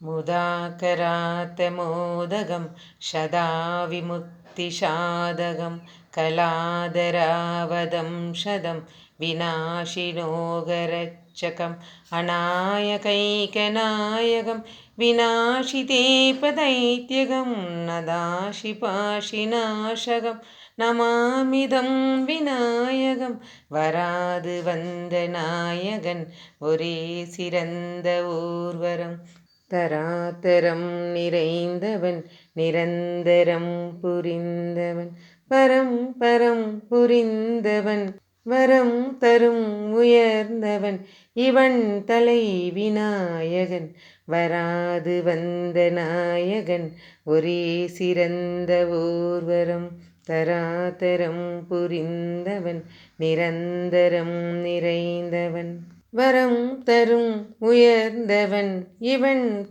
मुदाकरात्मोदगं सदा विमुक्तिसाधकं कलाधरावदं शदं विनाशिनोगरक्षकम् अनायकैकनायकं विनाशितेपदैत्यगं नदाशिपाशिनाशकं नमामिदं विनायकं வராது வந்த நாயகன் ஒரே சிறந்த ஊர்வரம் தராதரம் நிறைந்தவன் நிரந்தரம் புரிந்தவன் பரம் பரம் புரிந்தவன் வரம் தரும் உயர்ந்தவன் இவன் தலை விநாயகன் வராது வந்த நாயகன் ஒரே சிறந்த ஊர்வரம் தராதரம் புரிந்தவன் நிரந்தரம் நிறைந்தவன் வரம் தரும் உயர்ந்தவன் இவன்